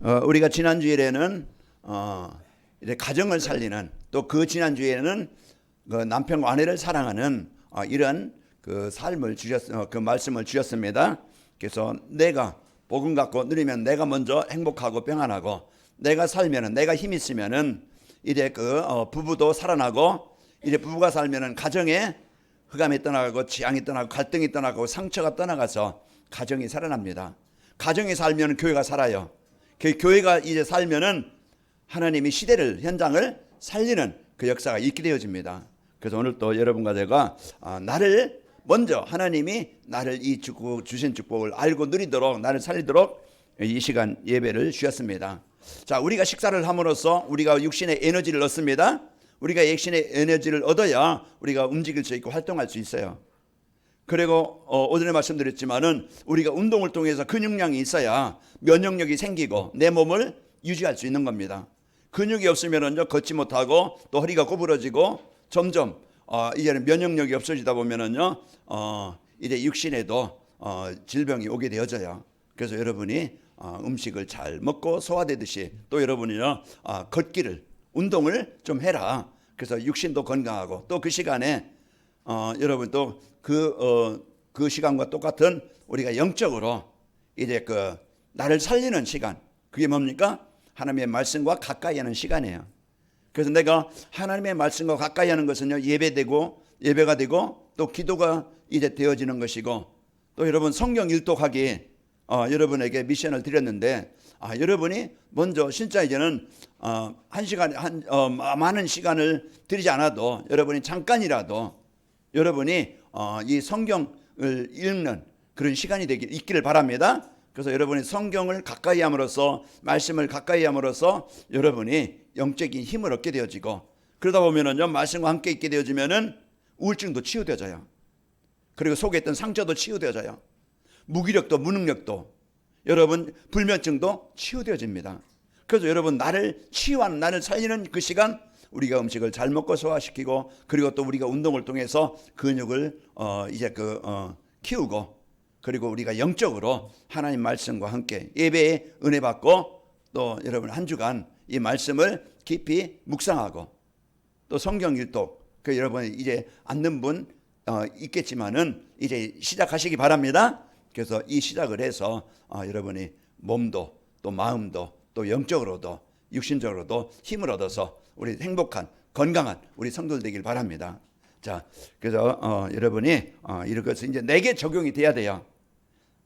우리가 지난 주일에는 이제 가정을 살리는, 또 그 지난 주에는 그 남편과 아내를 사랑하는 이런 그 삶을 그 말씀을 주셨습니다. 그래서 내가 복음 갖고 누리면 내가 먼저 행복하고 평안하고, 내가 살면은, 내가 힘 있으면은 이제 그 부부도 살아나고, 이제 부부가 살면은 가정에 흑암이 떠나가고 지향이 떠나고 갈등이 떠나고 상처가 떠나가서 가정이 살아납니다. 가정이 살면 교회가 살아요. 교회가 이제 살면은 하나님이 시대를, 현장을 살리는 그 역사가 있게 되어집니다. 그래서 오늘 또 여러분과 제가 나를 먼저, 하나님이 나를 이 주신 축복을 알고 누리도록, 나를 살리도록 이 시간 예배를 주셨습니다. 자, 우리가 식사를 함으로써 우리가 육신의 에너지를 얻습니다. 우리가 육신의 에너지를 얻어야 우리가 움직일 수 있고 활동할 수 있어요. 그리고 오전에 말씀드렸지만은 우리가 운동을 통해서 근육량이 있어야 면역력이 생기고 내 몸을 유지할 수 있는 겁니다. 근육이 없으면은요, 걷지 못하고 또 허리가 구부러지고 점점 이제는 면역력이 없어지다 보면은요, 이제 육신에도 질병이 오게 되어져요. 그래서 여러분이 음식을 잘 먹고 소화되듯이 또 여러분이요, 걷기를, 운동을 좀 해라. 그래서 육신도 건강하고, 또 그 시간에 여러분 또 그 시간과 똑같은 우리가 영적으로 이제 그 나를 살리는 시간, 그게 뭡니까? 하나님의 말씀과 가까이 하는 시간이에요. 그래서 내가 하나님의 말씀과 가까이 하는 것은요, 예배가 되고 또 기도가 이제 되어지는 것이고, 또 여러분 성경 일독하기 여러분에게 미션을 드렸는데, 여러분이 먼저 진짜 이제는 한 시간 많은 시간을 들이지 않아도 여러분이 잠깐이라도 여러분이 이 성경을 읽는 그런 시간이 있기를 바랍니다. 그래서 여러분이 성경을 가까이 함으로써, 말씀을 가까이 함으로써 여러분이 영적인 힘을 얻게 되어지고, 그러다 보면은요, 말씀과 함께 있게 되어지면은 우울증도 치유되어져요. 그리고 속에 있던 상처도 치유되어져요. 무기력도, 무능력도, 여러분 불면증도 치유되어집니다. 그래서 여러분 나를 치유하는, 나를 살리는 그 시간, 우리가 음식을 잘 먹고 소화시키고, 그리고 또 우리가 운동을 통해서 근육을 이제 키우고, 그리고 우리가 영적으로 하나님 말씀과 함께 예배에 은혜 받고, 또 여러분 한 주간 이 말씀을 깊이 묵상하고, 또 성경 일독, 그 여러분 이제 앉는 분 있겠지만은 이제 시작하시기 바랍니다. 그래서 이 시작을 해서 여러분이 몸도 또 마음도 또 영적으로도 육신적으로도 힘을 얻어서 우리 행복한 건강한 우리 성도들 되길 바랍니다. 자, 그래서 여러분이 이렇게 이제 내게 적용이 돼야 돼요.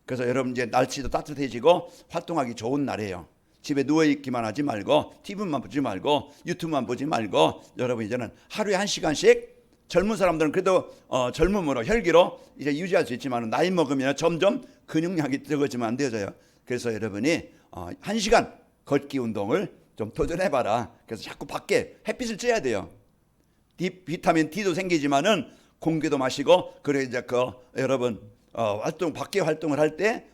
그래서 여러분 이제 날씨도 따뜻해지고 활동하기 좋은 날이에요. 집에 누워 있기만 하지 말고, TV만 보지 말고, 유튜브만 보지 말고, 여러분 이제는 하루에 1시간씩, 젊은 사람들은 그래도 젊음으로 혈기로 이제 유지할 수 있지만, 나이 먹으면 점점 근육량이 적어지면 안 되어져요. 그래서 여러분이 1시간 걷기 운동을 좀 도전해봐라. 그래서 자꾸 밖에 햇빛을 쬐야 돼요. 비타민 D도 생기지만은 공기도 마시고, 그래 이제 여러분 밖에 활동을 할 때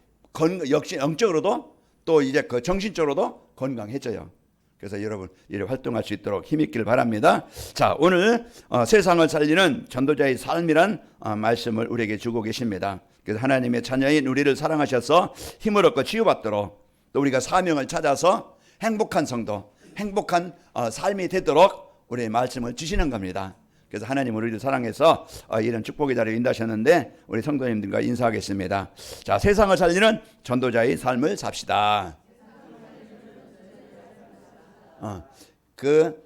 역시 영적으로도 또 이제 정신적으로도 건강해져요. 그래서 여러분 이렇게 활동할 수 있도록 힘있기를 바랍니다. 자, 오늘 세상을 살리는 전도자의 삶이란 말씀을 우리에게 주고 계십니다. 그래서 하나님의 자녀인 우리를 사랑하셔서 힘을 얻고 치유받도록, 또 우리가 사명을 찾아서 행복한 성도, 행복한 삶이 되도록 우리의 말씀을 주시는 겁니다. 그래서 하나님 우리를 사랑해서 이런 축복의 자리에 인도하셨는데, 우리 성도님들과 인사하겠습니다. 자, 세상을 살리는 전도자의 삶을 삽시다. 그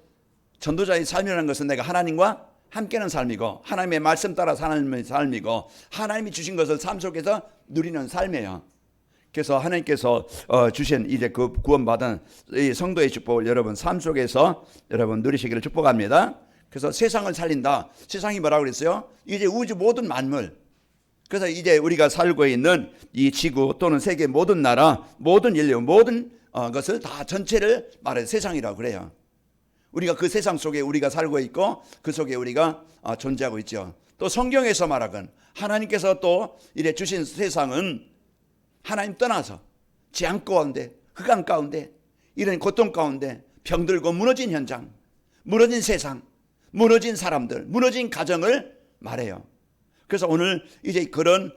전도자의 삶이라는 것은 내가 하나님과 함께하는 삶이고, 하나님의 말씀 따라 사는 삶이고, 하나님이 주신 것을 삶 속에서 누리는 삶이에요. 그래서 하나님께서 주신 이제 그 구원받은 이 성도의 축복을 여러분 삶 속에서 여러분 누리시기를 축복합니다. 그래서 세상을 살린다. 세상이 뭐라고 그랬어요? 이제 우주 모든 만물. 그래서 이제 우리가 살고 있는 이 지구 또는 세계 모든 나라, 모든 인류, 모든 것을 다 전체를 말해서 세상이라고 그래요. 우리가 그 세상 속에 우리가 살고 있고, 그 속에 우리가 존재하고 있죠. 또 성경에서 말하건 하나님께서 또 이래 주신 세상은 하나님 떠나서 재앙 가운데, 흑암 가운데, 이런 고통 가운데 병들고 무너진 현장, 무너진 세상, 무너진 사람들, 무너진 가정을 말해요. 그래서 오늘 이제 그런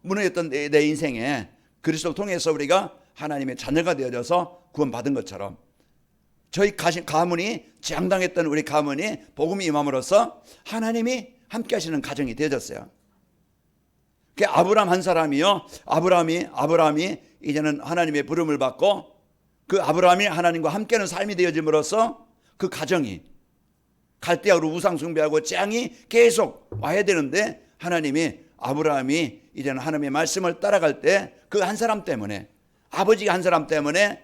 무너졌던 내 인생에 그리스도를 통해서 우리가 하나님의 자녀가 되어져서 구원받은 것처럼 저희 가문이 재앙당했던 우리 가문이 복음이 임함으로써 하나님이 함께 하시는 가정이 되어졌어요. 그 아브라함 한 사람이요. 아브라함이 이제는 하나님의 부름을 받고 그 아브라함이 하나님과 함께하는 삶이 되어짐으로써 그 가정이 갈대아로 우상 숭배하고 재앙이 계속 와야 되는데 하나님이 아브라함이 이제는 하나님의 말씀을 따라갈 때 그 한 사람 때문에 아버지가 한 사람 때문에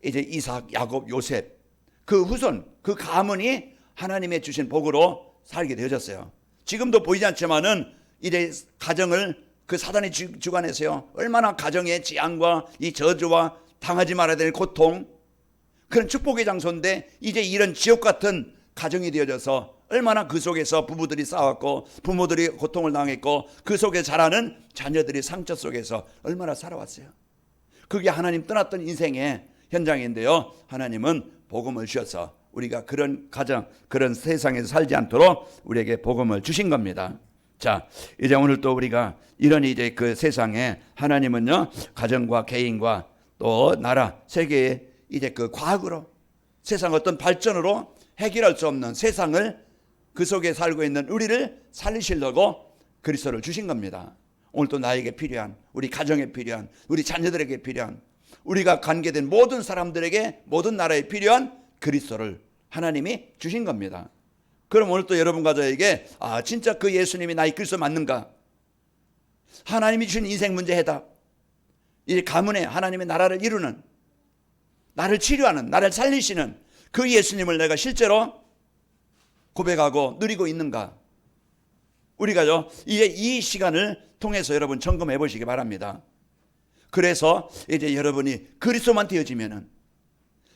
이제 이삭, 야곱, 요셉 그 후손 그 가문이 하나님의 주신 복으로 살게 되어졌어요. 지금도 보이지 않지만은 이제 가정을 그 사단이 주관해서요 얼마나 가정의 재앙과 이 저주와 당하지 말아야 될 고통 그런 축복의 장소인데 이제 이런 지옥 같은 가정이 되어져서 얼마나 그 속에서 부부들이 싸웠고 부모들이 고통을 당했고 그 속에 자라는 자녀들이 상처 속에서 얼마나 살아왔어요. 그게 하나님 떠났던 인생의 현장인데요. 하나님은 복음을 주셔서 우리가 그런 가정, 그런 세상에서 살지 않도록 우리에게 복음을 주신 겁니다. 자, 이제 오늘 또 우리가 이런 이제 그 세상에 하나님은요, 가정과 개인과 또 나라, 세계의 이제 그 과학으로 세상 어떤 발전으로 해결할 수 없는 세상을 그 속에 살고 있는 우리를 살리시려고 그리스도를 주신 겁니다. 오늘 또 나에게 필요한, 우리 가정에 필요한, 우리 자녀들에게 필요한, 우리가 관계된 모든 사람들에게 모든 나라에 필요한 그리스도를 하나님이 주신 겁니다. 그럼 오늘 또 여러분과 저에게 진짜 그 예수님이 나의 그리스도 맞는가? 하나님이 주신 인생 문제 해답. 이 가문에 하나님의 나라를 이루는, 나를 치료하는, 나를 살리시는 그 예수님을 내가 실제로 고백하고 누리고 있는가? 우리가요 이제 이 시간을 통해서 여러분 점검해 보시기 바랍니다. 그래서 이제 여러분이 그리스도만 되어지면은,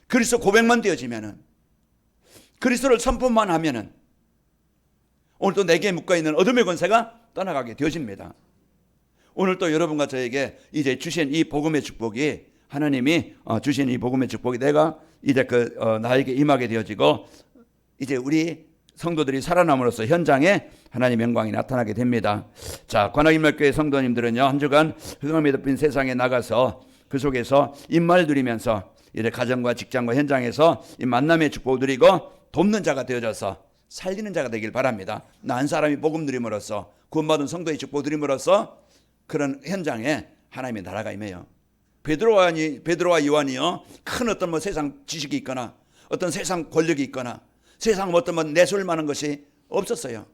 그리스도 고백만 되어지면은, 그리스도를 선포만 하면은 오늘 또 내게 묶어있는 어둠의 권세가 떠나가게 되어집니다. 오늘 또 여러분과 저에게 이제 주신 이 복음의 축복이, 하나님이 주신 이 복음의 축복이 내가 이제 나에게 임하게 되어지고 이제 우리 성도들이 살아남으로써 현장에 하나님의 영광이 나타나게 됩니다. 자, 관악인말교회 성도님들은요 한 주간 흑암이 덮인 세상에 나가서 그 속에서 임마를 누리면서 이제 가정과 직장과 현장에서 이 만남의 축복을 누리고 돕는 자가 되어져서 살리는 자가 되길 바랍니다. 나 한 사람이 복음 누림으로써, 구원받은 성도의 축복 누림으로써 그런 현장에 하나님의 나라가 임해요. 베드로와 요한이요 큰 어떤 뭐 세상 지식이 있거나 어떤 세상 권력이 있거나 세상 어떤 뭐 내세울 만한 것이 없었어요.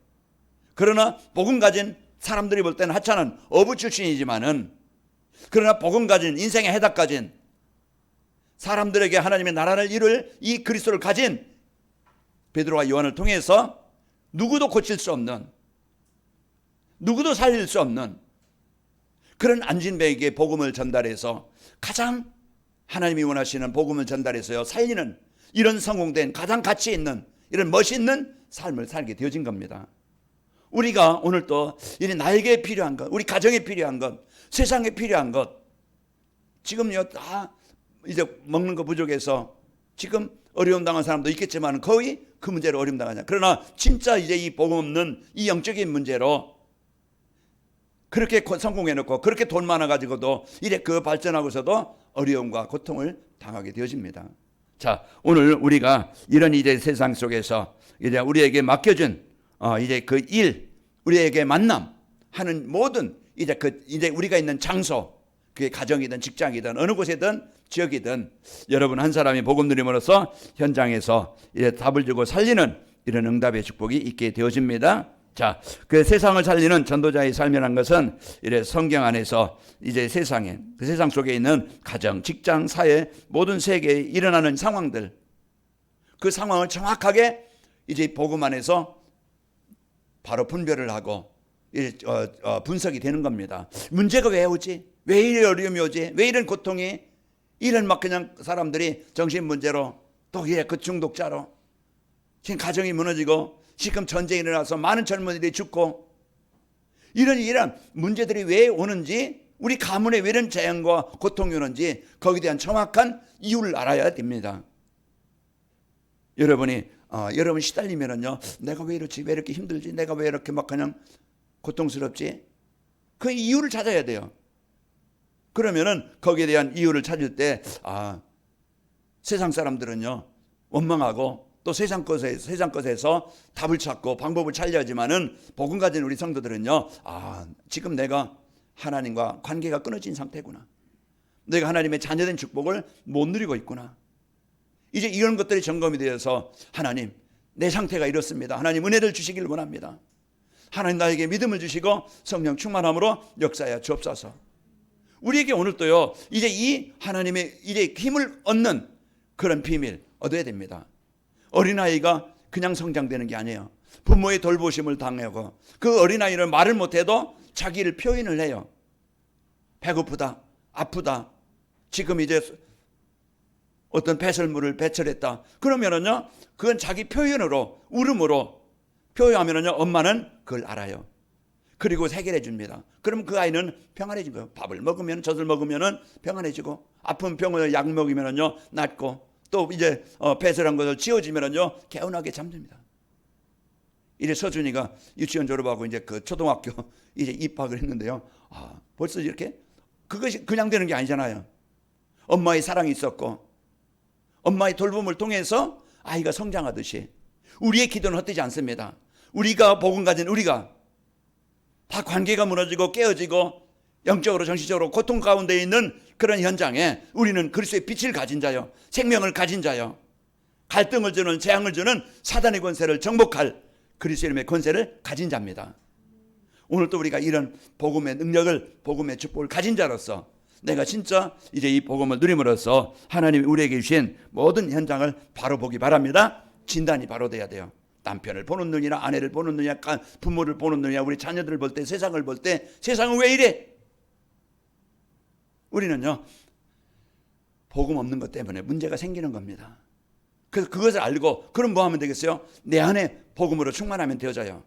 그러나 복음 가진 사람들이 볼 때는 하찮은 어부 출신이지만은, 그러나 복음 가진, 인생의 해답 가진 사람들에게 하나님의 나라를 이룰 이 그리스도를 가진 베드로와 요한을 통해서 누구도 고칠 수 없는, 누구도 살릴 수 없는 그런 안진뱅에게 복음을 전달해서 가장 하나님이 원하시는 복음을 전달해서요 살리는 이런 성공된 가장 가치 있는 이런 멋있는 삶을 살게 되어진 겁니다. 우리가 오늘 또 나에게 필요한 것, 우리 가정에 필요한 것, 세상에 필요한 것, 지금요 다 이제 먹는 거 부족해서 지금 어려움 당한 사람도 있겠지만 거의 그 문제로 어려움 당하냐. 그러나 진짜 이제 이 복음 없는 이 영적인 문제로 그렇게 성공해놓고 그렇게 돈 많아가지고도 이래 그 발전하고서도 어려움과 고통을 당하게 되어집니다. 자, 오늘 우리가 이런 이제 세상 속에서 이제 우리에게 맡겨준 이제 그 일, 우리에게 만남 하는 모든 이제 이제 우리가 있는 장소, 그게 가정이든 직장이든 어느 곳이든 지역이든 여러분 한 사람이 복음 누림으로써 현장에서 이제 답을 주고 살리는 이런 응답의 축복이 있게 되어집니다. 자, 그 세상을 살리는 전도자의 삶이라는 것은 이래 성경 안에서 이제 세상에, 그 세상 속에 있는 가정, 직장, 사회, 모든 세계에 일어나는 상황들, 그 상황을 정확하게 이제 복음 안에서 바로 분별을 하고 이제 분석이 되는 겁니다. 문제가 왜 오지? 왜 이런 어려움이 오지? 왜 이런 고통이? 이런 막 그냥 사람들이 정신 문제로 또 이래 그 중독자로 지금 가정이 무너지고 지금 전쟁이 일어나서 많은 젊은이들이 죽고 이런 문제들이 왜 오는지, 우리 가문에 왜 이런 재앙과 고통이 오는지 거기에 대한 정확한 이유를 알아야 됩니다. 여러분 시달리면은요, 내가 왜 이렇지? 왜 이렇게 힘들지? 내가 왜 이렇게 막 그냥 고통스럽지? 그 이유를 찾아야 돼요. 그러면은 거기에 대한 이유를 찾을 때 세상 사람들은요 원망하고 또 세상 것에서 답을 찾고 방법을 찾려하지만은 복음 가진 우리 성도들은요 지금 내가 하나님과 관계가 끊어진 상태구나. 내가 하나님의 자녀된 축복을 못 누리고 있구나. 이제 이런 것들이 점검이 되어서 하나님 내 상태가 이렇습니다. 하나님 은혜를 주시길 원합니다. 하나님 나에게 믿음을 주시고 성령 충만함으로 역사하여 주옵소서. 우리에게 오늘도요 이제 이 하나님의 이제 힘을 얻는 그런 비밀 얻어야 됩니다. 어린아이가 그냥 성장되는 게 아니에요. 부모의 돌보심을 당하고 그 어린아이는 말을 못해도 자기를 표현을 해요. 배고프다, 아프다, 지금 이제 어떤 배설물을 배설했다. 그러면은요 그건 자기 표현으로 울음으로 표현하면은요 엄마는 그걸 알아요. 그리고 해결해 줍니다. 그럼 그 아이는 평안해진 거예요. 밥을 먹으면 젖을 먹으면은 평안해지고 아픈 병을 약 먹으면은요 낫고 또 이제 배설한 것을 지워지면은요 개운하게 잠듭니다. 이제 서준이가 유치원 졸업하고 이제 그 초등학교 이제 입학을 했는데요. 벌써 이렇게 그것이 그냥 되는 게 아니잖아요. 엄마의 사랑이 있었고 엄마의 돌봄을 통해서 아이가 성장하듯이 우리의 기도는 헛되지 않습니다. 우리가 복음 가진 우리가 다 관계가 무너지고 깨어지고 영적으로 정신적으로 고통 가운데 있는 그런 현장에 우리는 그리스도의 빛을 가진 자요, 생명을 가진 자요, 갈등을 주는 재앙을 주는 사단의 권세를 정복할 그리스도의 이름의 권세를 가진 자입니다. 오늘 또 우리가 이런 복음의 능력을, 복음의 축복을 가진 자로서 내가 진짜 이제 이 복음을 누림으로써 하나님이 우리에게 주신 모든 현장을 바로 보기 바랍니다. 진단이 바로 돼야 돼요. 남편을 보는 눈이나 아내를 보는 눈이나 부모를 보는 눈이나 우리 자녀들을 볼 때, 세상을 볼 때 세상은 왜 이래? 우리는요 복음 없는 것 때문에 문제가 생기는 겁니다. 그래서 그것을 알고 그럼 뭐 하면 되겠어요? 내 안에 복음으로 충만하면 되어져요.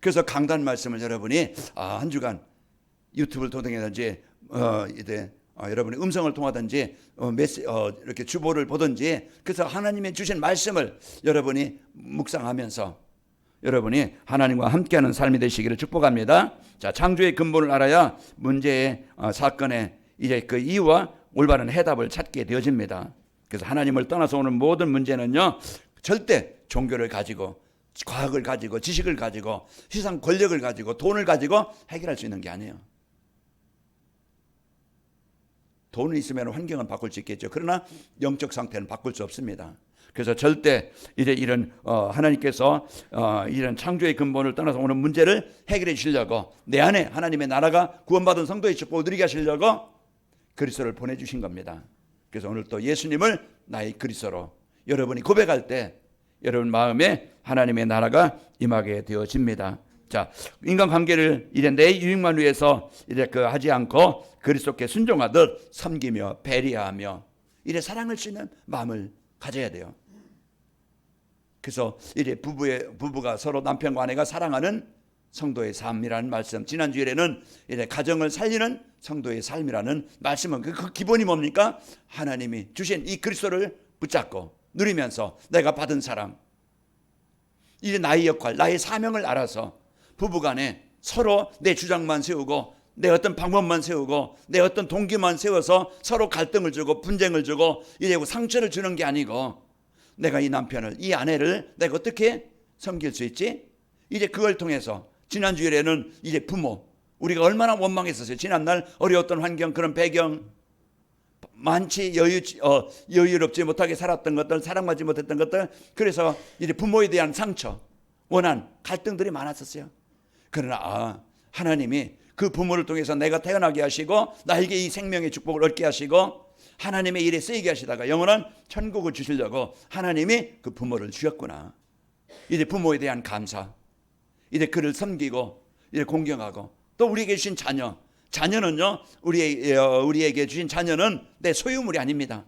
그래서 강단 말씀을 여러분이 한 주간 유튜브를 통해서든지 이제 여러분이 음성을 통하든지 이렇게 주보를 보든지 그래서 하나님의 주신 말씀을 여러분이 묵상하면서 여러분이 하나님과 함께하는 삶이 되시기를 축복합니다. 자, 창조의 근본을 알아야 문제의 사건의 이제 그 이유와 올바른 해답을 찾게 되어집니다. 그래서 하나님을 떠나서 오는 모든 문제는요 절대 종교를 가지고 과학을 가지고 지식을 가지고 세상 권력을 가지고 돈을 가지고 해결할 수 있는 게 아니에요. 돈은 있으면 환경은 바꿀 수 있겠죠. 그러나 영적 상태는 바꿀 수 없습니다. 그래서 절대 이제 이런 하나님께서 이런 창조의 근본을 떠나서 오는 문제를 해결해 주시려고 내 안에 하나님의 나라가 구원받은 성도의 축복을 누리게 하시려고 그리스도를 보내주신 겁니다. 그래서 오늘 또 예수님을 나의 그리스도로 여러분이 고백할 때 여러분 마음에 하나님의 나라가 임하게 되어집니다. 자, 인간관계를 이제 내 유익만 위해서 이제 하지 않고 그리스도께 순종하듯 섬기며 배려하며 이제 사랑할 수 있는 마음을 가져야 돼요. 그래서 이제 부부가 서로 남편과 아내가 사랑하는 성도의 삶이라는 말씀. 지난주에는 이제 가정을 살리는 성도의 삶이라는 말씀은 그 기본이 뭡니까? 하나님이 주신 이 그리스도를 붙잡고 누리면서 내가 받은 사랑, 이제 나의 역할, 나의 사명을 알아서 부부간에 서로 내 주장만 세우고 내 어떤 방법만 세우고 내 어떤 동기만 세워서 서로 갈등을 주고 분쟁을 주고 이제 상처를 주는 게 아니고 내가 이 남편을, 이 아내를 내가 어떻게 섬길 수 있지? 이제 그걸 통해서 지난주에는 이제 부모, 우리가 얼마나 원망했었어요. 지난날 어려웠던 환경, 그런 배경, 많지 여유롭지 못하게 살았던 것들, 사랑받지 못했던 것들, 그래서 이제 부모에 대한 상처, 원한, 갈등들이 많았었어요. 그러나 하나님이 그 부모를 통해서 내가 태어나게 하시고 나에게 이 생명의 축복을 얻게 하시고 하나님의 일에 쓰이게 하시다가 영원한 천국을 주시려고 하나님이 그 부모를 주셨구나. 이제 부모에 대한 감사, 이제 그를 섬기고 이제 공경하고 또 우리에게 주신 자녀는요 우리에게 주신 자녀는 내 소유물이 아닙니다.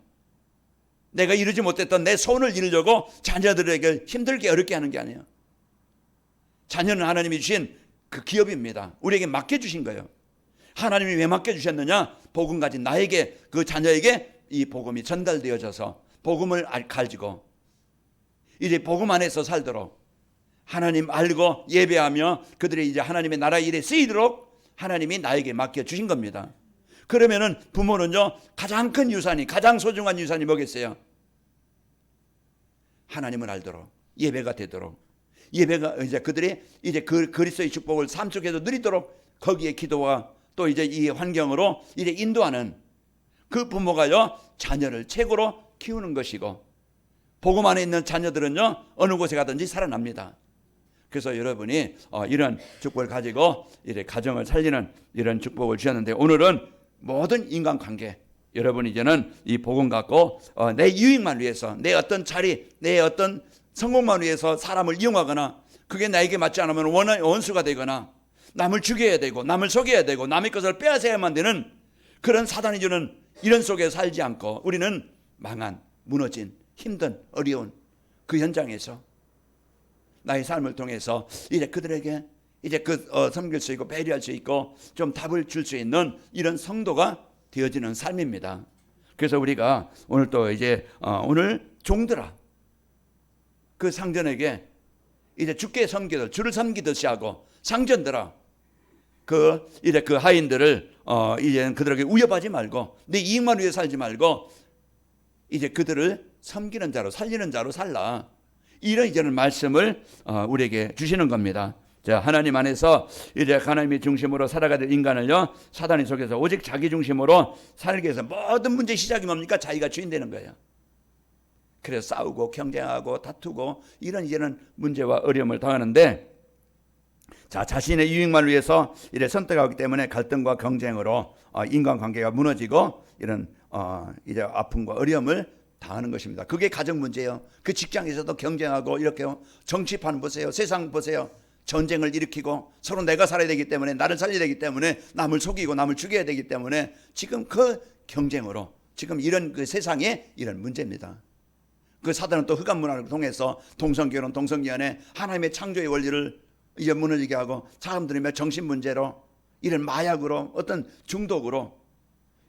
내가 이루지 못했던 내 소원을 이루려고 자녀들에게 힘들게 어렵게 하는 게 아니에요. 자녀는 하나님이 주신 그 기업입니다. 우리에게 맡겨주신 거예요. 하나님이 왜 맡겨주셨느냐? 복음 가진 나에게, 그 자녀에게 이 복음이 전달되어져서 복음을 가지고 이제 복음 안에서 살도록 하나님 알고 예배하며 그들이 이제 하나님의 나라 일에 쓰이도록 하나님이 나에게 맡겨주신 겁니다. 그러면은 부모는요, 가장 큰 유산이, 가장 소중한 유산이 뭐겠어요? 하나님을 알도록, 예배가 되도록, 예배가 이제 그들이 이제 그 그리스도의 축복을 삶 속에서 누리도록 거기에 기도와 또 이제 이 환경으로 이제 인도하는 그 부모가요, 자녀를 최고로 키우는 것이고, 복음 안에 있는 자녀들은요, 어느 곳에 가든지 살아납니다. 그래서 여러분이 이런 축복을 가지고 이제 가정을 살리는 이런 축복을 주셨는데, 오늘은 모든 인간관계, 여러분 이제는 이 복음 갖고 내 유익만 위해서, 내 어떤 자리, 내 어떤 성공만 위해서 사람을 이용하거나, 그게 나에게 맞지 않으면 원수가 되거나, 남을 죽여야 되고 남을 속여야 되고 남의 것을 빼앗아야만 되는 그런 사단이 주는 이런 속에 살지 않고, 우리는 망한, 무너진, 힘든, 어려운 그 현장에서 나의 삶을 통해서 이제 그들에게 이제 섬길 수 있고 배려할 수 있고 좀 답을 줄 수 있는 이런 성도가 되어지는 삶입니다. 그래서 우리가 오늘 또 이제 오늘 종들아, 그 상전에게 이제 주께 섬기듯 주를 섬기듯이 하고, 상전들아, 이제 그 하인들을 이제 그들에게 위협하지 말고 내 이익만 위해 살지 말고 이제 그들을 섬기는 자로, 살리는 자로 살라. 이런 이제는 말씀을 우리에게 주시는 겁니다. 자, 하나님 안에서 이제 하나님의 중심으로 살아가야 될 인간을요, 사단이 속에서 오직 자기 중심으로 살게 해서 모든 문제의 시작이 뭡니까? 자기가 주인 되는 거예요. 그래서 싸우고 경쟁하고 다투고 이런 이제는 문제와 어려움을 당하는데, 자, 자신의 유익만을 위해서 이래 선택하기 때문에 갈등과 경쟁으로 인간관계가 무너지고 이런 이제 아픔과 어려움을 당하는 것입니다. 그게 가정 문제예요. 그 직장에서도 경쟁하고 이렇게 정치판 보세요. 세상 보세요. 전쟁을 일으키고 서로 내가 살아야 되기 때문에, 나를 살려야 되기 때문에 남을 속이고 남을 죽여야 되기 때문에 지금 그 경쟁으로 지금 이런 그 세상에 이런 문제입니다. 그 사단은 또 흑암 문화를 통해서 동성결혼, 동성연애, 하나님의 창조의 원리를 이제 무너지게 하고, 사람들이 정신 문제로, 이런 마약으로, 어떤 중독으로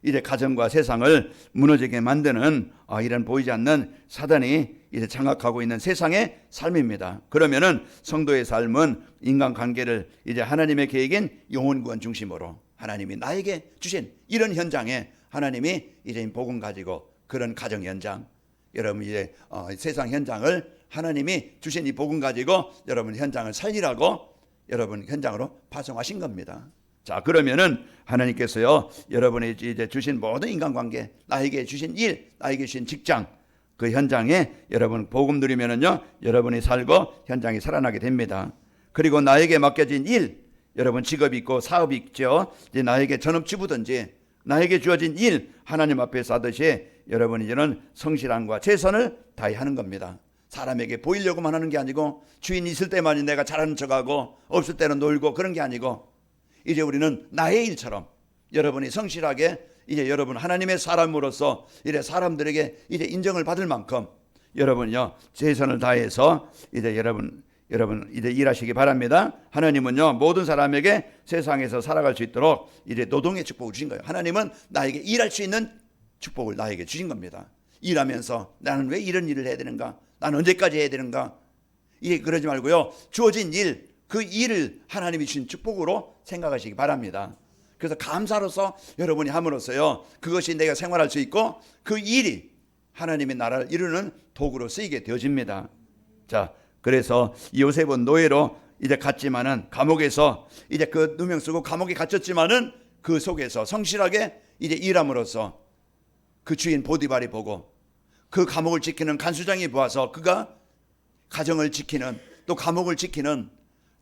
이제 가정과 세상을 무너지게 만드는 이런 보이지 않는 사단이 이제 장악하고 있는 세상의 삶입니다. 그러면은 성도의 삶은 인간관계를 이제 하나님의 계획인 영혼구원 중심으로, 하나님이 나에게 주신 이런 현장에 하나님이 이제 복음 가지고 그런 가정 현장, 여러분 이제 세상 현장을 하나님이 주신 이 복음 가지고 여러분 현장을 살리라고 여러분 현장으로 파송하신 겁니다. 자, 그러면은 하나님께서요, 여러분이 이제 주신 모든 인간관계, 나에게 주신 일, 나에게 주신 직장, 그 현장에 여러분 복음 누리면은요, 여러분이 살고 현장이 살아나게 됩니다. 그리고 나에게 맡겨진 일, 여러분 직업이 있고 사업이 있죠. 이제 나에게 전업주부든지 나에게 주어진 일, 하나님 앞에서 하듯이 여러분 이제는 성실함과 최선을 다해 하는 겁니다. 사람에게 보이려고만 하는 게 아니고, 주인 있을 때만이 내가 잘하는 척하고 없을 때는 놀고 그런 게 아니고, 이제 우리는 나의 일처럼 여러분이 성실하게 이제 여러분 하나님의 사람으로서 이제 사람들에게 이제 인정을 받을 만큼 여러분요 최선을 다해서 이제 여러분 이제 일하시기 바랍니다. 하나님은요 모든 사람에게 세상에서 살아갈 수 있도록 이제 노동의 축복을 주신 거예요. 하나님은 나에게 일할 수 있는 축복을 나에게 주신 겁니다. 일하면서 나는 왜 이런 일을 해야 되는가? 나는 언제까지 해야 되는가? 이게 그러지 말고요, 주어진 일, 그 일을 하나님이 주신 축복으로 생각하시기 바랍니다. 그래서 감사로서 여러분이 함으로써요, 그것이 내가 생활할 수 있고 그 일이 하나님의 나라를 이루는 도구로 쓰이게 되어집니다. 자, 그래서 요셉은 노예로 이제 갔지만은, 감옥에서 이제 그 누명 쓰고 감옥에 갇혔지만은 그 속에서 성실하게 이제 일함으로써 그 주인 보디발이 보고, 그 감옥을 지키는 간수장이 보아서 그가 가정을 지키는, 또 감옥을 지키는,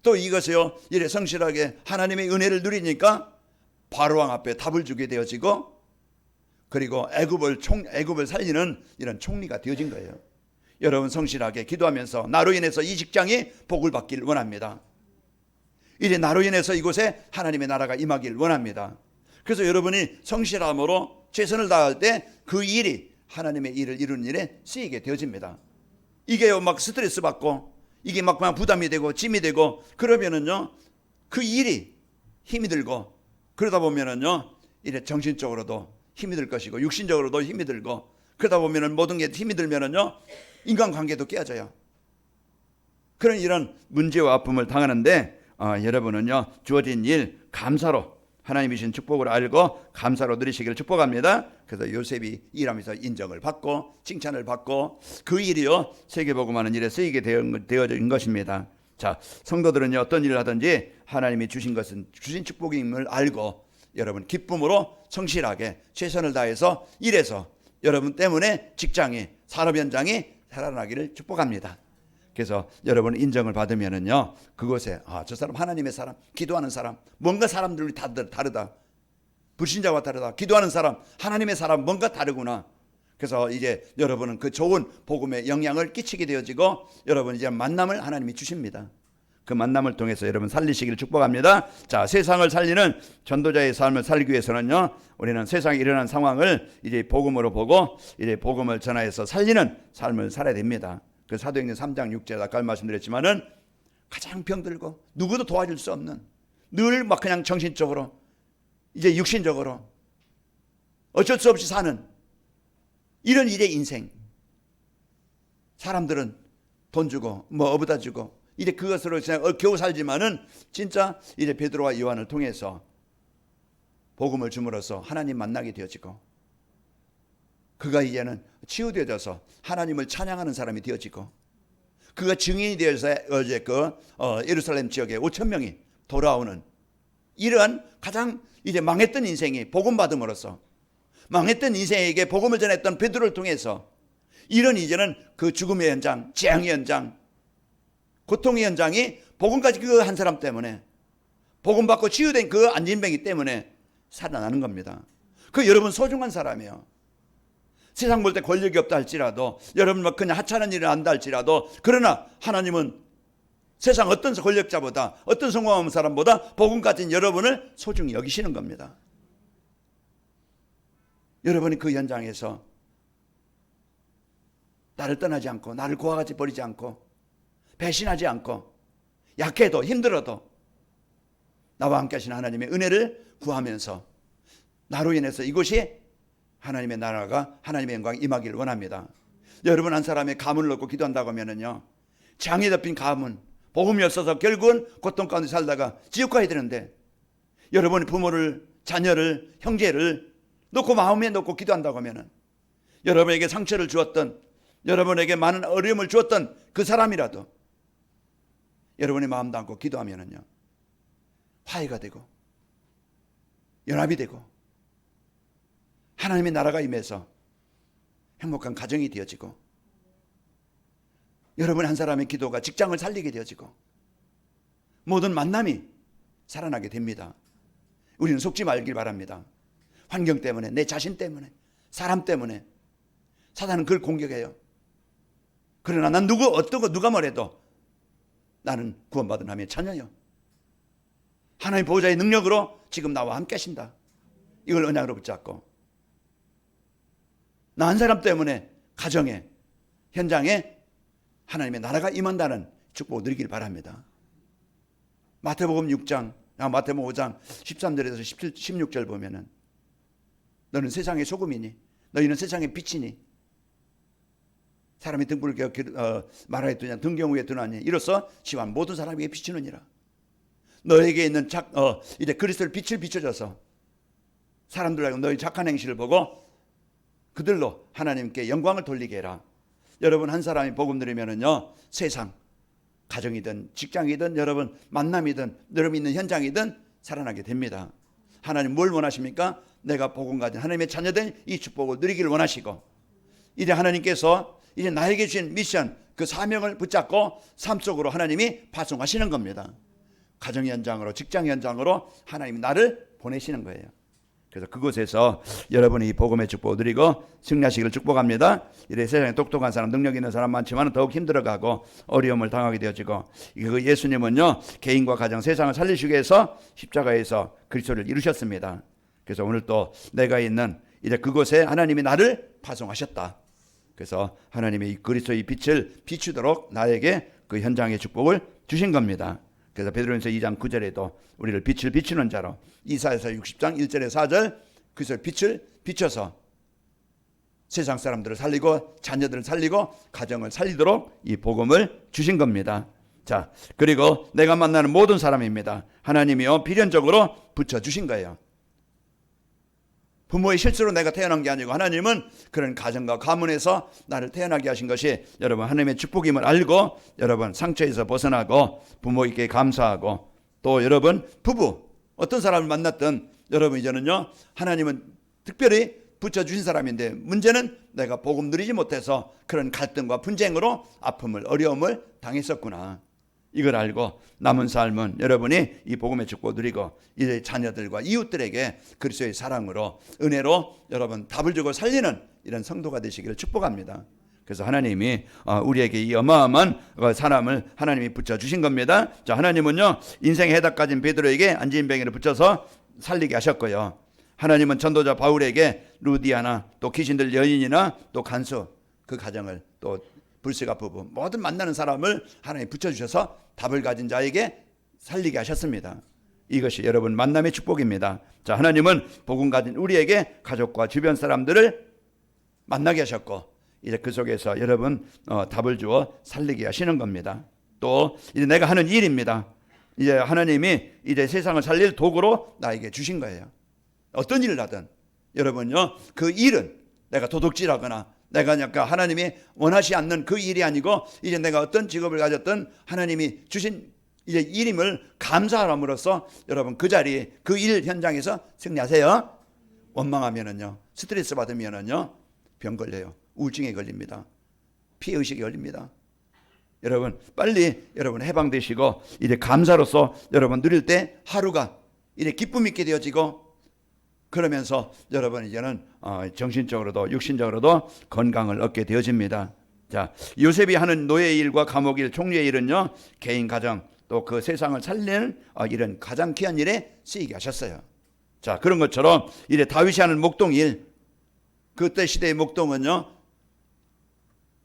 또 이것을요 이래 성실하게 하나님의 은혜를 누리니까 바로왕 앞에 답을 주게 되어지고, 그리고 애굽을 살리는 이런 총리가 되어진 거예요. 여러분 성실하게 기도하면서 나로 인해서 이 직장이 복을 받길 원합니다. 이제 나로 인해서 이곳에 하나님의 나라가 임하길 원합니다. 그래서 여러분이 성실함으로 최선을 다할 때 그 일이 하나님의 일을 이루는 일에 쓰이게 되어집니다. 이게요 막 스트레스 받고 이게 막 부담이 되고 짐이 되고 그러면은요 그 일이 힘이 들고, 그러다 보면은요 이래 정신적으로도 힘이 들 것이고 육신적으로도 힘이 들고, 그러다 보면은 모든 게 힘이 들면은요 인간관계도 깨져요. 그런 이런 문제와 아픔을 당하는데 여러분은요 주어진 일 감사로 하나님이 주신 축복을 알고 감사로 누리시기를 축복합니다. 그래서 요셉이 일하면서 인정을 받고 칭찬을 받고 그 일이요 세계복음하는 일에 쓰이게 되어진 것입니다. 자, 성도들은요 어떤 일을 하든지 하나님이 주신 것은 주신 축복임을 알고 여러분 기쁨으로 성실하게 최선을 다해서 일해서 여러분 때문에 직장이 산업 현장이 살아나기를 축복합니다. 그래서 여러분 인정을 받으면은요 그곳에 저 사람 하나님의 사람, 기도하는 사람, 뭔가 사람들이 다 다르다. 불신자와 다르다. 기도하는 사람, 하나님의 사람 뭔가 다르구나. 그래서 이제 여러분은 그 좋은 복음에 영향을 끼치게 되어지고 여러분 이제 만남을 하나님이 주십니다. 그 만남을 통해서 여러분 살리시기를 축복합니다. 자, 세상을 살리는 전도자의 삶을 살기 위해서는요 우리는 세상에 일어난 상황을 이제 복음으로 보고 이제 복음을 전하여서 살리는 삶을 살아야 됩니다. 그 사도행전 3장 6절 아까 말씀드렸지만은 가장 병들고 누구도 도와줄 수 없는 늘 막 그냥 정신적으로 이제 육신적으로 어쩔 수 없이 사는 이런 일의 인생. 사람들은 돈 주고 뭐 어부다 주고 이제 그것으로 그냥 겨우 살지만은 진짜 이제 베드로와 요한을 통해서 복음을 줌으로써 하나님 만나게 되어지고 그가 이제는 치유되어져서 하나님을 찬양하는 사람이 되어지고 그가 증인이 되어서 어제 예루살렘 지역에 5,000명이 돌아오는 이러한 가장 이제 망했던 인생이 복음 받음으로써 망했던 인생에게 복음을 전했던 베드로를 통해서 이런 이제는 그 죽음의 현장, 재앙의 현장, 고통의 현장이 복음까지 그 한 사람 때문에 복음 받고 치유된 그 안진뱅이 때문에 살아나는 겁니다. 그 여러분 소중한 사람이에요. 세상 볼 때 권력이 없다 할지라도 여러분 막 그냥 하찮은 일을 한다 할지라도 그러나 하나님은 세상 어떤 권력자보다 어떤 성공한 사람보다 복음 가진 여러분을 소중히 여기시는 겁니다. 여러분이 그 현장에서 나를 떠나지 않고 나를 고아같이 버리지 않고 배신하지 않고 약해도 힘들어도 나와 함께 하시는 하나님의 은혜를 구하면서 나로 인해서 이곳이 하나님의 나라가 하나님의 영광이 임하기를 원합니다. 여러분 한 사람의 가문을 얻고 기도한다고 하면은요 장에 덮인 가문 복음이 없어서 결국은 고통 가운데 살다가 지옥 가야 되는데 여러분이 부모를 자녀를 형제를 놓고 마음에 놓고 기도한다고 하면은 여러분에게 상처를 주었던 여러분에게 많은 어려움을 주었던 그 사람이라도 여러분의 마음 담고 기도하면은요 화해가 되고 연합이 되고 하나님의 나라가 임해서 행복한 가정이 되어지고 여러분 한 사람의 기도가 직장을 살리게 되어지고 모든 만남이 살아나게 됩니다. 우리는 속지 말길 바랍니다. 환경 때문에 내 자신 때문에 사람 때문에 사단은 그걸 공격해요. 그러나 난 누가 뭐래도 나는 구원받은 하나님의 자녀요. 하나님 보호자의 능력으로 지금 나와 함께 하신다. 이걸 언약으로 붙잡고 나 한 사람 때문에 가정에 현장에 하나님의 나라가 임한다는 축복을 누리길 바랍니다. 마태복음 5장 13절에서 16절 보면은 너는 세상의 소금이니 너희는 세상의 빛이니 사람이 등불을 말하에 두냐 등경 위에 두나니 이로써 시와 모든 사람에게 비추느니라. 너에게 있는 이제 그리스도의 빛을 비춰줘서 사람들에게 너희 착한 행실을 보고 그들로 하나님께 영광을 돌리게 해라. 여러분 한 사람이 복음 들으면은요 세상 가정이든 직장이든 여러분 만남이든 여러분 있는 현장이든 살아나게 됩니다. 하나님 뭘 원하십니까? 내가 복음 가진 하나님의 자녀된 이 축복을 누리기를 원하시고 이제 하나님께서 이제 나에게 주신 미션 그 사명을 붙잡고 삶 속으로 하나님이 파송하시는 겁니다. 가정 현장으로 직장 현장으로 하나님이 나를 보내시는 거예요. 그래서 그곳에서 여러분이 이 복음의 축복을 누리고 승리하시기를 축복합니다. 이래 세상에 똑똑한 사람 능력 있는 사람 많지만 더욱 힘들어가고 어려움을 당하게 되어지고 그 예수님은요 개인과 가정 세상을 살리시기 위해서 십자가에서 그리스도를 이루셨습니다. 그래서 오늘 또 내가 있는 이제 그곳에 하나님이 나를 파송하셨다. 그래서 하나님의 이 그리스도의 빛을 비추도록 나에게 그 현장의 축복을 주신 겁니다. 그래서 베드로전서 2장 9절에도 우리를 빛을 비추는 자로 이사야서 60장 1절에 4절 그래서 빛을 비춰서 세상 사람들을 살리고 자녀들을 살리고 가정을 살리도록 이 복음을 주신 겁니다. 자, 그리고 내가 만나는 모든 사람입니다. 하나님이요 필연적으로 붙여주신 거예요. 부모의 실수로 내가 태어난 게 아니고 하나님은 그런 가정과 가문에서 나를 태어나게 하신 것이 여러분 하나님의 축복임을 알고 여러분 상처에서 벗어나고 부모에게 감사하고 또 여러분 부부 어떤 사람을 만났든 여러분 이제는요 하나님은 특별히 붙여주신 사람인데 문제는 내가 복음 누리지 못해서 그런 갈등과 분쟁으로 아픔을 어려움을 당했었구나. 이걸 알고 남은 삶은 여러분이 이 복음의 축복을 누리고 이제 자녀들과 이웃들에게 그리스도의 사랑으로 은혜로 여러분 답을 주고 살리는 이런 성도가 되시기를 축복합니다. 그래서 하나님이 우리에게 이 어마어마한 사람을 하나님이 붙여주신 겁니다. 자, 하나님은요 인생의 해답 가진 베드로에게 안진뱅이를 붙여서 살리게 하셨고요. 하나님은 전도자 바울에게 루디아나 또 귀신들 여인이나 또 간수 그 가정을 또 불세가 부부 모든 만나는 사람을 하나님 붙여주셔서 답을 가진 자에게 살리게 하셨습니다. 이것이 여러분 만남의 축복입니다. 자, 하나님은 복음 가진 우리에게 가족과 주변 사람들을 만나게 하셨고 이제 그 속에서 여러분 답을 주어 살리게 하시는 겁니다. 또 이제 내가 하는 일입니다. 이제 하나님이 이제 세상을 살릴 도구로 나에게 주신 거예요. 어떤 일을 하든 여러분요 그 일은 내가 도둑질하거나 내가 약간 하나님이 원하시 않는 그 일이 아니고 이제 내가 어떤 직업을 가졌든 하나님이 주신 이제 일임을 감사함으로써 여러분 그 자리 그 일 현장에서 승리하세요. 원망하면은요 스트레스 받으면은요 병 걸려요. 우울증에 걸립니다. 피해의식에 걸립니다. 여러분 빨리 여러분 해방되시고 이제 감사로서 여러분 누릴 때 하루가 이제 기쁨 있게 되어지고 그러면서 여러분 이제는 정신적으로도 육신적으로도 건강을 얻게 되어집니다. 자, 요셉이 하는 노예 일과 감옥 일, 총리의 일은요 개인 가정 또 그 세상을 살리는 이런 가장 귀한 일에 쓰이게 하셨어요. 자, 그런 것처럼 이제 다윗이 하는 목동 일, 그때 시대의 목동은요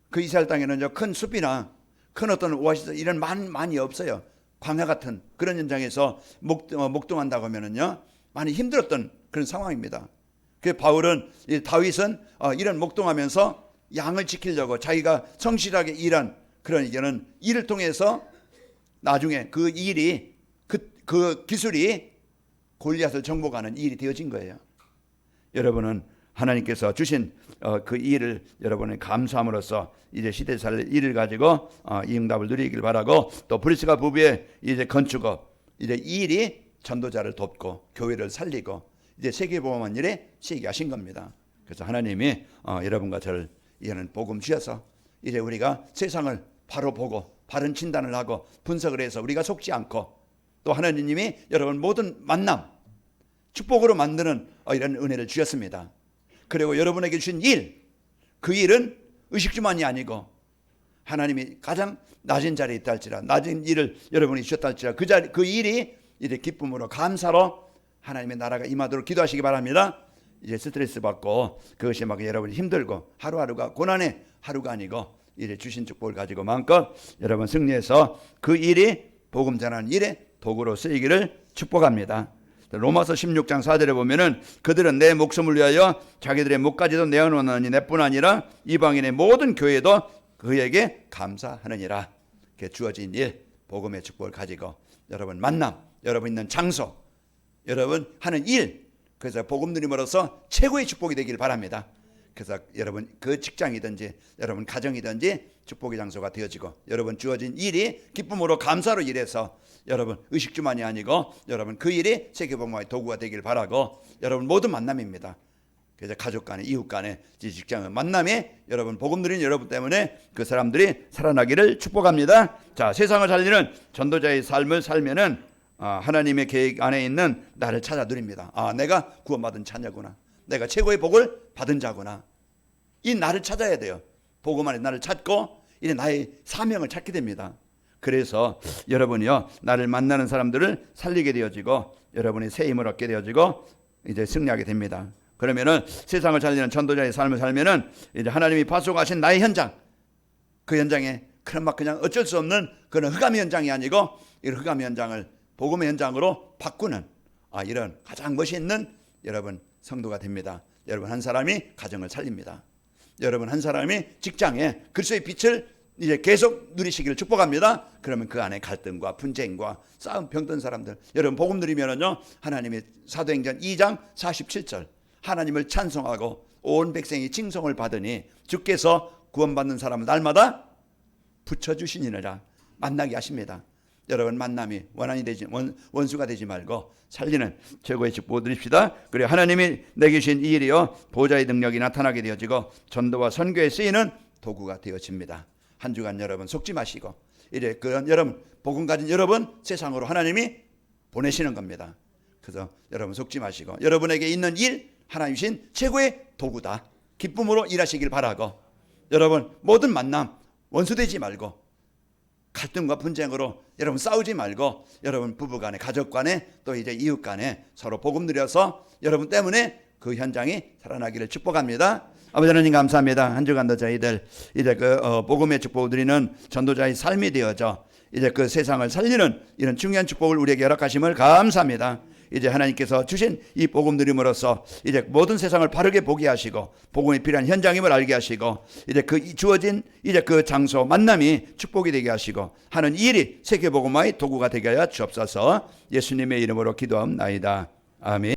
그 이스라엘 땅에는 큰 숲이나 큰 어떤 오아시스 이런 많이 없어요. 광야 같은 그런 현장에서 목동한다고 하면은요 많이 힘들었던 그런 상황입니다. 그 다윗은 이런 목동하면서 양을 지키려고 자기가 성실하게 일한 그런 이제는 일을 통해서 나중에 그 일이 그 기술이 골리앗을 정복하는 일이 되어진 거예요. 여러분은 하나님께서 주신 그 일을 여러분의 감사함으로써 이제 시대 살릴 일을 가지고 이 응답을 누리길 바라고 또 브리스가 부부의 이제 건축업 이제 이 일이 전도자를 돕고 교회를 살리고 이제 세계복음한 일에 쓰이게 하신 겁니다. 그래서 하나님이 여러분과 저를 이제는 복음 주셔서 이제 우리가 세상을 바로 보고 바른 진단을 하고 분석을 해서 우리가 속지 않고 또 하나님이 여러분 모든 만남 축복으로 만드는 이런 은혜를 주셨습니다. 그리고 여러분에게 주신 일, 그 일은 의식주만이 아니고 하나님이 가장 낮은 자리에 있다 할지라 낮은 일을 여러분이 주셨다 할지라 그 일이 이제 기쁨으로 감사로 하나님의 나라가 임하도록 기도하시기 바랍니다. 이제 스트레스 받고 그것이 막 여러분이 힘들고 하루하루가 고난의 하루가 아니고 이제 주신 축복을 가지고 마음껏 여러분 승리해서 그 일이 복음 전하는 일에 도구로 쓰이기를 축복합니다. 로마서 16장 4절에 보면은 그들은 내 목숨을 위하여 자기들의 목까지도 내어놓으니 내뿐 아니라 이방인의 모든 교회도 그에게 감사하느니라. 주어진 일 복음의 축복을 가지고 여러분 만남 여러분 있는 장소 여러분 하는 일 그래서 복음 누림으로써 최고의 축복이 되길 바랍니다. 그래서 여러분 그 직장이든지 여러분 가정이든지 축복의 장소가 되어지고 여러분 주어진 일이 기쁨으로 감사로 일해서 여러분 의식주만이 아니고 여러분 그 일이 세계복음화의 도구가 되길 바라고 여러분 모든 만남입니다. 그래서 가족 간에 이웃 간에 직장은 만남에 여러분 복음 누리는 여러분 때문에 그 사람들이 살아나기를 축복합니다. 자, 세상을 살리는 전도자의 삶을 살면은 하나님의 계획 안에 있는 나를 찾아 누립니다. 내가 구원받은 자녀구나. 내가 최고의 복을 받은 자구나. 이 나를 찾아야 돼요. 복음 안에 나를 찾고 이제 나의 사명을 찾게 됩니다. 그래서 여러분이요 나를 만나는 사람들을 살리게 되어지고 여러분이 새 힘을 얻게 되어지고 이제 승리하게 됩니다. 그러면은 세상을 살리는 전도자의 삶을 살면은 이제 하나님이 파송하신 나의 현장 그 현장에 그냥 어쩔 수 없는 그런 흑암의 현장이 아니고 이 흑암의 현장을 복음의 현장으로 바꾸는 이런 가장 멋있는 여러분 성도가 됩니다. 여러분 한 사람이 가정을 살립니다. 여러분 한 사람이 직장에 그리스도의 빛을 이제 계속 누리시기를 축복합니다. 그러면 그 안에 갈등과 분쟁과 싸움 병든 사람들, 여러분 복음 누리면은요, 하나님이 사도행전 2장 47절 하나님을 찬송하고 온 백성이 칭송을 받으니 주께서 구원받는 사람을 날마다 붙여주시니라 만나게 하십니다. 여러분 만남이 원한이 되지 원수가 되지 말고 살리는 최고의 축복을 드립시다. 그리고 하나님이 내게 주신 이 일이요 보좌의 능력이 나타나게 되어지고 전도와 선교에 쓰이는 도구가 되어집니다. 한 주간 여러분 속지 마시고 이제 그런 여러분 복음 가진 여러분 세상으로 하나님이 보내시는 겁니다. 그래서 여러분 속지 마시고 여러분에게 있는 일 하나님 주신 최고의 도구다. 기쁨으로 일하시길 바라고 여러분 모든 만남 원수되지 말고 갈등과 분쟁으로 여러분 싸우지 말고 여러분 부부간에 가족간에 또 이제 이웃간에 서로 복음 누려서 여러분 때문에 그 현장이 살아나기를 축복합니다. 아버지 하나님 감사합니다. 한 주간도 저희들 이제 복음의 축복을 누리는 전도자의 삶이 되어져 이제 그 세상을 살리는 이런 중요한 축복을 우리에게 허락하심을 감사합니다. 이제 하나님께서 주신 이 복음 누림으로써 이제 모든 세상을 바르게 보게 하시고 복음이 필요한 현장임을 알게 하시고 이제 그 주어진 이제 그 장소 만남이 축복이 되게 하시고 하는 일이 세계 복음화의 도구가 되게 하여 주옵소서. 예수님의 이름으로 기도하옵나이다. 아멘.